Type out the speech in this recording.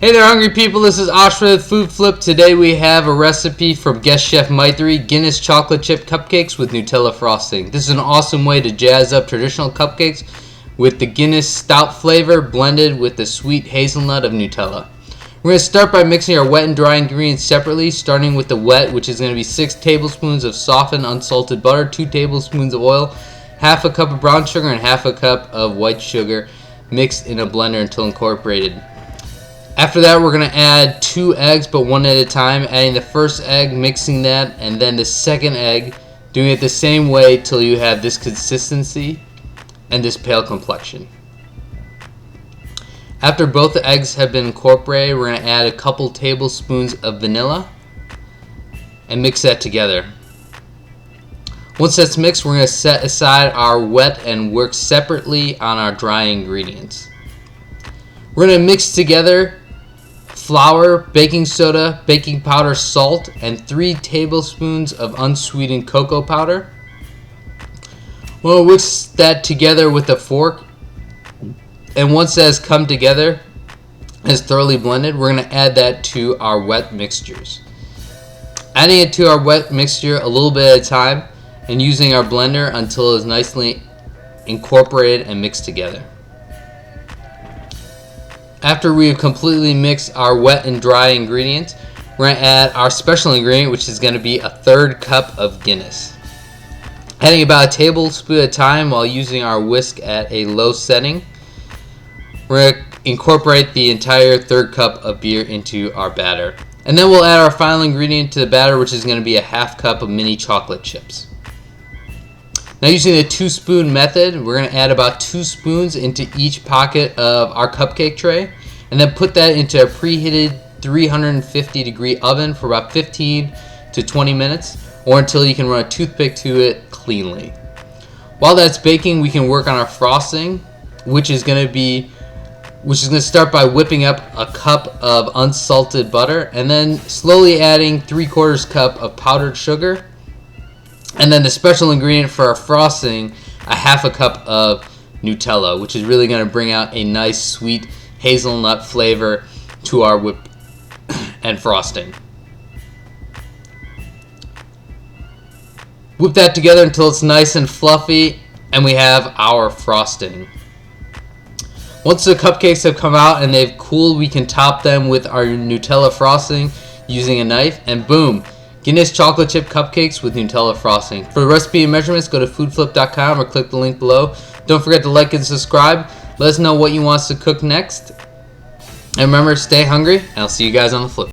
Hey there, hungry people. This is Ashray with Food Flip. Today we have a recipe from Guest Chef Maithri, Guinness Chocolate Chip Cupcakes with Nutella frosting. This is an awesome way to jazz up traditional cupcakes with the Guinness stout flavor blended with the sweet hazelnut of Nutella. We're going to start by mixing our wet and dry ingredients separately, starting with the wet, which is going to be 6 tablespoons of softened unsalted butter, 2 tablespoons of oil, half a cup of brown sugar, and half a cup of white sugar mixed in a blender until incorporated. After that, we're going to add 2 eggs, but one at a time, adding the first egg, mixing that, and then the second egg, doing it the same way till you have this consistency and this pale complexion. After both the eggs have been incorporated, we're going to add a couple tablespoons of vanilla and mix that together. Once that's mixed, we're going to set aside our wet and work separately on our dry ingredients. We're going to mix together flour, baking soda, baking powder, salt, and 3 tablespoons of unsweetened cocoa powder. We'll mix that together with a fork, and once that has come together, is thoroughly blended, we're going to add that to our wet mixtures. Adding it to our wet mixture a little bit at a time, and using our blender until it is nicely incorporated and mixed together. After we have completely mixed our wet and dry ingredients, we're going to add our special ingredient, which is going to be a 1/3 cup of Guinness. Adding about a tablespoon at a time while using our whisk at a low setting. We're going to incorporate the entire 1/3 cup of beer into our batter. And then we'll add our final ingredient to the batter, which is going to be a 1/2 cup of mini chocolate chips. Now, using the 2-spoon method, we're going to add about 2 spoons into each pocket of our cupcake tray, and then put that into a preheated 350-degree oven for about 15 to 20 minutes, or until you can run a toothpick to it cleanly. While that's baking, we can work on our frosting, which is going to start by whipping up a cup of unsalted butter, and then slowly adding 3/4 cup of powdered sugar. And then the special ingredient for our frosting, a 1/2 cup of Nutella, which is really going to bring out a nice sweet hazelnut flavor to our whip and frosting. Whip that together until it's nice and fluffy, and we have our frosting. Once the cupcakes have come out and they've cooled, we can top them with our Nutella frosting using a knife, and boom! Guinness Chocolate Chip Cupcakes with Nutella frosting. For the recipe and measurements, go to foodflip.com or click the link below. Don't forget to like and subscribe. Let us know what you want us to cook next. And remember, stay hungry, and I'll see you guys on the flip.